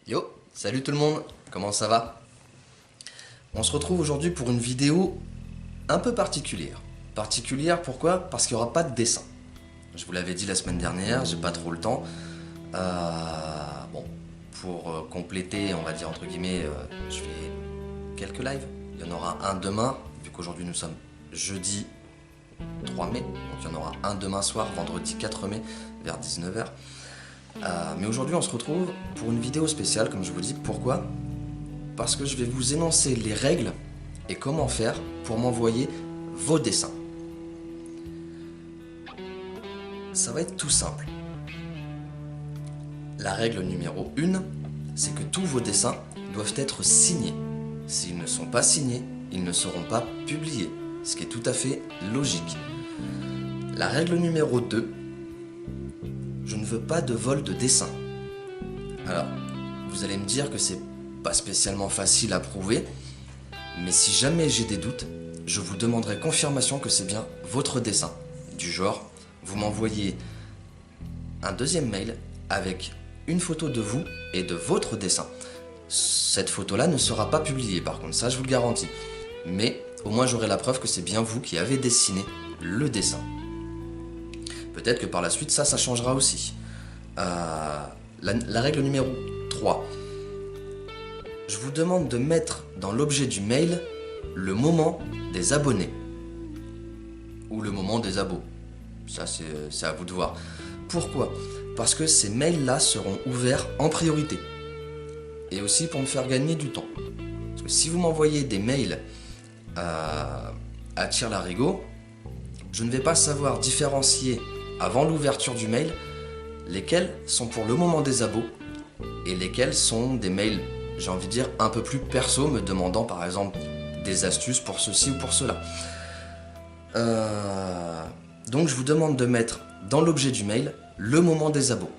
Yo, salut tout le monde, comment ça va? On se retrouve aujourd'hui pour une vidéo un peu particulière. Particulière pourquoi? Parce qu'il n'y aura pas de dessin. Je vous l'avais dit la semaine dernière, j'ai pas trop le temps. Bon, pour compléter, on va dire entre guillemets, je fais quelques lives. Il y en aura un demain, vu qu'aujourd'hui nous sommes jeudi 3 mai. Donc il y en aura un demain soir, vendredi 4 mai, vers 19h. Mais aujourd'hui on se retrouve pour une vidéo spéciale, comme je vous dis. Pourquoi? Parce que je vais vous énoncer les règles et comment faire pour m'envoyer vos dessins. Ça va être tout simple. La règle numéro 1, c'est que tous vos dessins doivent être signés. S'ils ne sont pas signés, ils ne seront pas publiés, ce qui est tout à fait logique. La règle numéro 2, je ne veux pas de vol de dessin. Alors, vous allez me dire que c'est pas spécialement facile à prouver, mais si jamais j'ai des doutes, je vous demanderai confirmation que c'est bien votre dessin. Du genre, vous m'envoyez un deuxième mail avec une photo de vous et de votre dessin. Cette photo-là ne sera pas publiée par contre, ça je vous le garantis. Mais au moins j'aurai la preuve que c'est bien vous qui avez dessiné le dessin. Peut-être que par la suite ça changera aussi. La règle numéro 3. Je vous demande de mettre dans l'objet du mail le moment des abonnés. Ou le moment des abos. Ça c'est à vous de voir. Pourquoi? Parce que ces mails-là seront ouverts en priorité. Et aussi pour me faire gagner du temps. Parce que si vous m'envoyez des mails à tire-larigot, je ne vais pas savoir différencier avant l'ouverture du mail lesquels sont pour le moment des abos et lesquels sont des mails, j'ai envie de dire, un peu plus perso, me demandant par exemple des astuces pour ceci ou pour cela. Donc je vous demande de mettre dans l'objet du mail le moment des abos.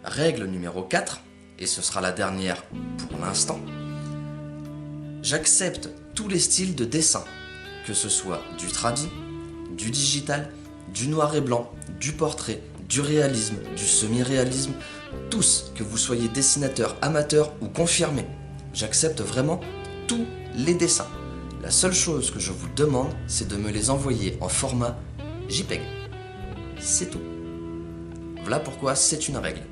Règle numéro 4, et ce sera la dernière pour l'instant. J'accepte tous les styles de dessin, que ce soit du tradi, du digital, du noir et blanc, du portrait, du réalisme, du semi-réalisme, tous, que vous soyez dessinateur, amateur ou confirmé. J'accepte vraiment tous les dessins. La seule chose que je vous demande, c'est de me les envoyer en format JPEG. C'est tout. Voilà pourquoi c'est une règle.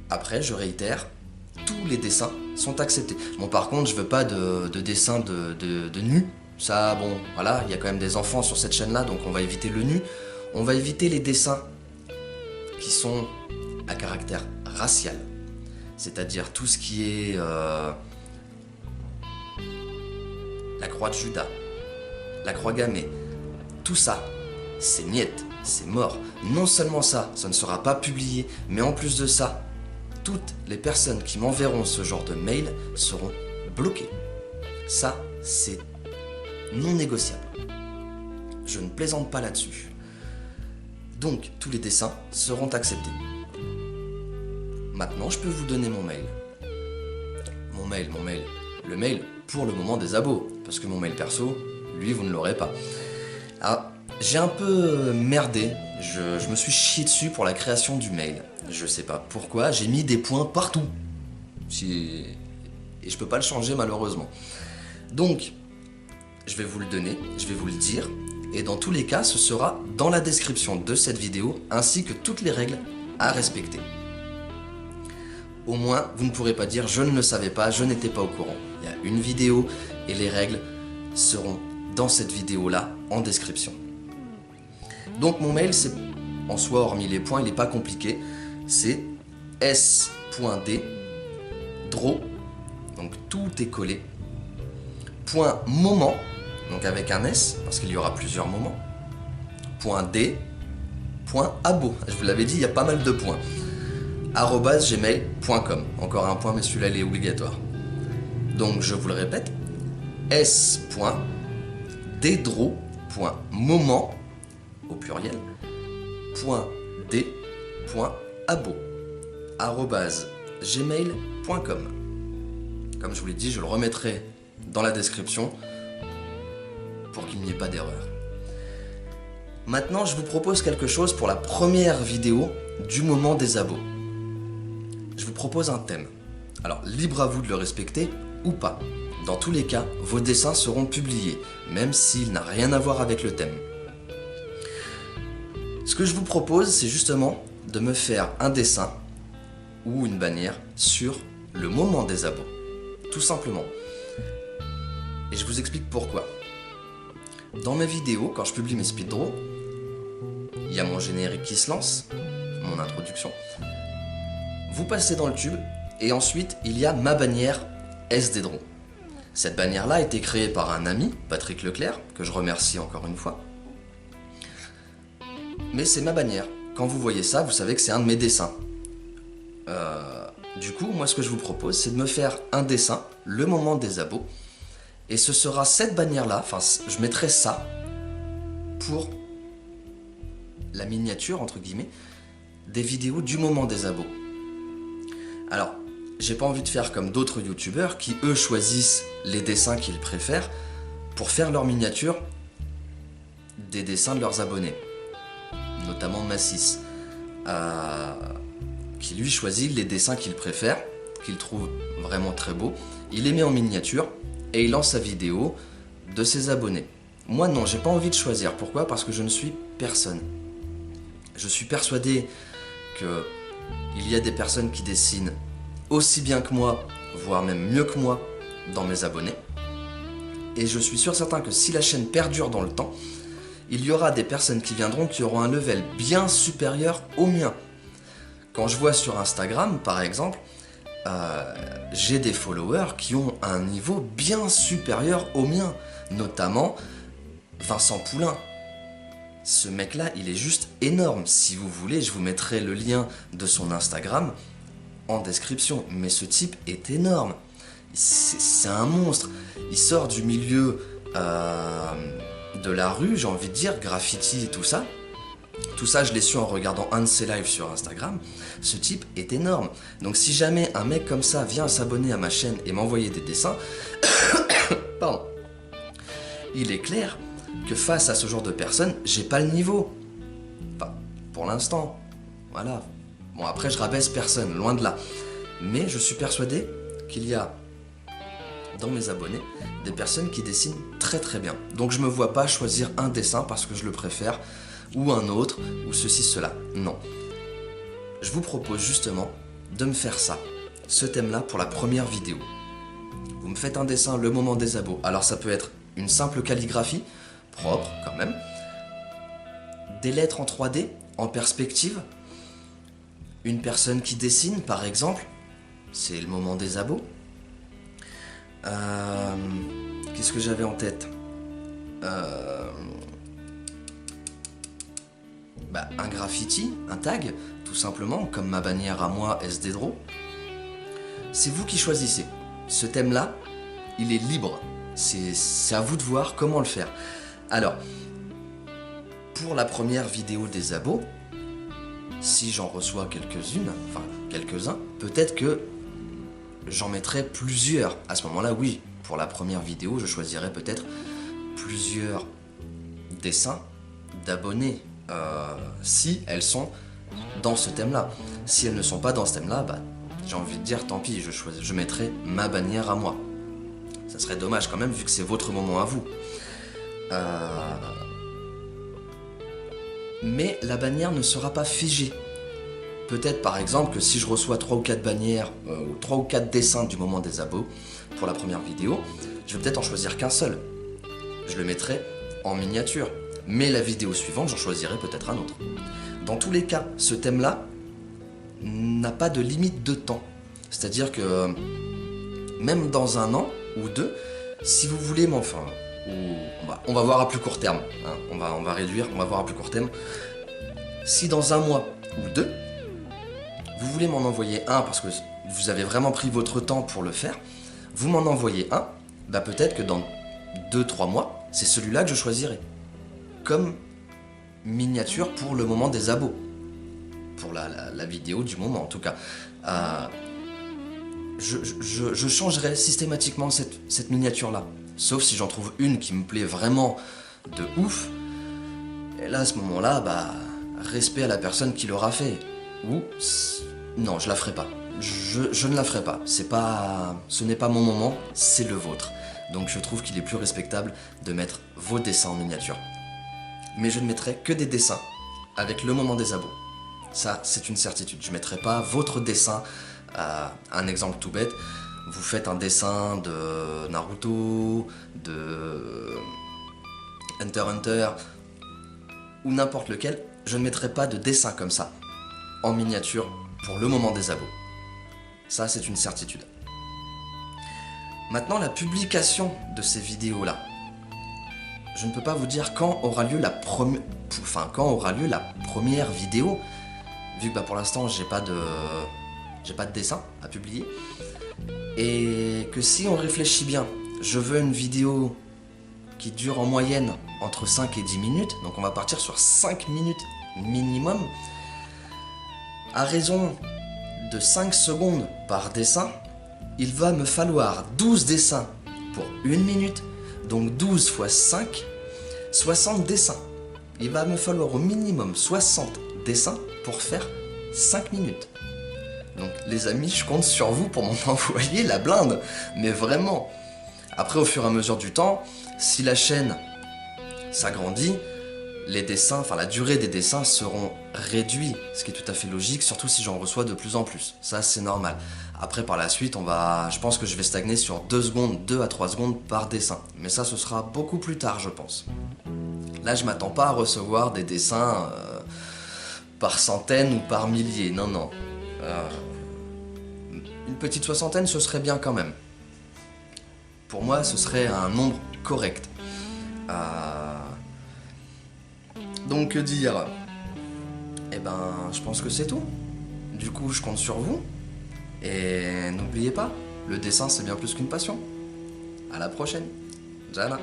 Après, je réitère, tous les dessins sont acceptés. Bon, par contre, je veux pas de dessins de nu. Ça, bon, voilà, il y a quand même des enfants sur cette chaîne-là, donc on va éviter le nu. On va éviter les dessins qui sont à caractère racial. C'est-à-dire tout ce qui est la croix de Judas, la croix gammée. Tout ça, c'est niette, c'est mort. Non seulement ça ne sera pas publié, mais en plus de ça, toutes les personnes qui m'enverront ce genre de mail seront bloquées. Ça, c'est non négociable. Je ne plaisante pas là-dessus. Donc, tous les dessins seront acceptés. Maintenant, je peux vous donner mon mail. Mon mail. Le mail pour le moment des abos. Parce que mon mail perso, lui, vous ne l'aurez pas. Alors, j'ai un peu merdé. Je me suis chié dessus pour la création du mail. Je sais pas pourquoi, j'ai mis des points partout. Et je peux pas le changer malheureusement. Donc, je vais vous le donner, je vais vous le dire. Et dans tous les cas, ce sera dans la description de cette vidéo, ainsi que toutes les règles à respecter. Au moins, vous ne pourrez pas dire « je ne le savais pas, je n'étais pas au courant ». Il y a une vidéo et les règles seront dans cette vidéo-là, en description. Donc mon mail, c'est en soi, hormis les points, il n'est pas compliqué. C'est s.d, draw, donc tout est collé, point moment, donc avec un S, parce qu'il y aura plusieurs moments, point D, point abo, je vous l'avais dit, il y a pas mal de points, @gmail.com, encore un point, mais celui-là il est obligatoire. Donc je vous le répète, s.ddraw.moment, au pluriel, .d.abo, @gmail.com. Comme je vous l'ai dit, je le remettrai dans la description pour qu'il n'y ait pas d'erreur. Maintenant, je vous propose quelque chose pour la première vidéo du moment des abos. je vous propose un thème. Alors, libre à vous de le respecter ou pas. Dans tous les cas, vos dessins seront publiés, même s'il n'a rien à voir avec le thème. Ce que je vous propose, c'est justement de me faire un dessin ou une bannière sur le moment des abos. Tout simplement. Et je vous explique pourquoi. Dans mes vidéos, quand je publie mes speed draws, il y a mon générique qui se lance, mon introduction. Vous passez dans le tube et ensuite il y a ma bannière SD Draw. Cette bannière-là a été créée par un ami, Patrick Leclerc, que je remercie encore une fois. Mais c'est ma bannière. Quand vous voyez ça, vous savez que c'est un de mes dessins. Du coup, moi ce que je vous propose, c'est de me faire un dessin, le moment des abos. Et ce sera cette bannière-là, enfin je mettrai ça pour la miniature, entre guillemets, des vidéos du moment des abos. Alors, j'ai pas envie de faire comme d'autres youtubeurs qui, eux, choisissent les dessins qu'ils préfèrent pour faire leur miniature des dessins de leurs abonnés. Notamment Massis, qui lui choisit les dessins qu'il préfère, qu'il trouve vraiment très beaux. Il les met en miniature et il lance sa vidéo de ses abonnés. Moi non, j'ai pas envie de choisir. Pourquoi ? Parce que je ne suis personne. Je suis persuadé qu'il y a des personnes qui dessinent aussi bien que moi, voire même mieux que moi, dans mes abonnés. Et je suis sûr certain que si la chaîne perdure dans le temps, il y aura des personnes qui viendront qui auront un level bien supérieur au mien. Quand je vois sur Instagram, par exemple, j'ai des followers qui ont un niveau bien supérieur au mien, notamment Vincent Poulain. Ce mec-là, il est juste énorme. Si vous voulez, je vous mettrai le lien de son Instagram en description. Mais ce type est énorme. C'est un monstre. Il sort du milieu de la rue, j'ai envie de dire, graffiti et tout ça. Tout ça, je l'ai su en regardant un de ses lives sur Instagram. Ce type est énorme. Donc si jamais un mec comme ça vient s'abonner à ma chaîne et m'envoyer des dessins, pardon, il est clair que face à ce genre de personnes, j'ai pas le niveau. Enfin, pour l'instant. Voilà. Bon, après, je rabaisse personne, loin de là. Mais je suis persuadé qu'il y a dans mes abonnés des personnes qui dessinent très très bien. Donc je me vois pas choisir un dessin parce que je le préfère, ou un autre, ou ceci, cela. Non. Je vous propose justement de me faire ça, ce thème-là pour la première vidéo. Vous me faites un dessin, le moment des abos. Alors ça peut être une simple calligraphie, propre quand même, des lettres en 3D, en perspective, une personne qui dessine par exemple, c'est le moment des abos. Qu'est-ce que j'avais en tête ? Un graffiti, un tag, tout simplement, comme ma bannière à moi SD Draw. C'est vous qui choisissez. Ce thème-là, il est libre. C'est à vous de voir comment le faire. Alors, pour la première vidéo des abos, si j'en reçois quelques-unes, enfin quelques-uns, peut-être que j'en mettrai plusieurs. À ce moment-là, oui, pour la première vidéo, je choisirai peut-être plusieurs dessins d'abonnés, si elles sont dans ce thème-là. Si elles ne sont pas dans ce thème-là, j'ai envie de dire tant pis, je mettrai ma bannière à moi. Ça serait dommage quand même, vu que c'est votre moment à vous. Mais la bannière ne sera pas figée. Peut-être par exemple que si je reçois 3 ou 4 bannières, ou 3 ou 4 dessins du moment des abos pour la première vidéo, je vais peut-être en choisir qu'un seul. Je le mettrai en miniature. Mais la vidéo suivante, j'en choisirai peut-être un autre. Dans tous les cas, ce thème-là n'a pas de limite de temps. C'est-à-dire que même dans 1 an ou 2, si vous voulez, on va voir à plus court terme. Hein, on va réduire, on va voir à plus court terme. Si dans 1 mois ou 2, vous voulez m'en envoyer un parce que vous avez vraiment pris votre temps pour le faire, vous m'en envoyez un, peut-être que dans 2-3 mois, c'est celui-là que je choisirai. Comme miniature pour le moment des abos. Pour la vidéo du moment en tout cas. Je changerai systématiquement cette miniature-là. Sauf si j'en trouve une qui me plaît vraiment de ouf. Et là, à ce moment-là, respect à la personne qui l'aura fait. Ou Non, je la ferai pas. Je ne la ferai pas. Ce n'est pas mon moment, c'est le vôtre. Donc je trouve qu'il est plus respectable de mettre vos dessins en miniature. Mais je ne mettrai que des dessins avec le moment des abos. Ça, c'est une certitude. Je ne mettrai pas votre dessin. Un exemple tout bête, vous faites un dessin de Naruto, de Hunter x Hunter, ou n'importe lequel, je ne mettrai pas de dessin comme ça, en miniature, pour le moment des abos. Ça, c'est une certitude. Maintenant, la publication de ces vidéos-là. Je ne peux pas vous dire quand aura lieu la première vidéo, vu que pour l'instant, j'ai pas de dessin à publier. Et que si on réfléchit bien, je veux une vidéo qui dure en moyenne entre 5 et 10 minutes, donc on va partir sur 5 minutes minimum. À raison de 5 secondes par dessin, il va me falloir 12 dessins pour 1 minute, donc 12 fois 5, 60 dessins. Il va me falloir au minimum 60 dessins pour faire 5 minutes. Donc les amis, je compte sur vous pour m'envoyer la blinde, mais vraiment. Après, au fur et à mesure du temps, si la chaîne s'agrandit, les dessins, la durée des dessins seront réduits, ce qui est tout à fait logique, surtout si j'en reçois de plus en plus. Ça, c'est normal. Après, par la suite, je pense que je vais stagner sur 2 à 3 secondes par dessin. Mais ça, ce sera beaucoup plus tard, je pense. Là, je m'attends pas à recevoir des dessins par centaines ou par milliers. Non, non. Une petite soixantaine, ce serait bien quand même. Pour moi, ce serait un nombre correct. Donc, que dire? Eh ben, je pense que c'est tout. Du coup, je compte sur vous. Et n'oubliez pas, le dessin, c'est bien plus qu'une passion. À la prochaine. Jana.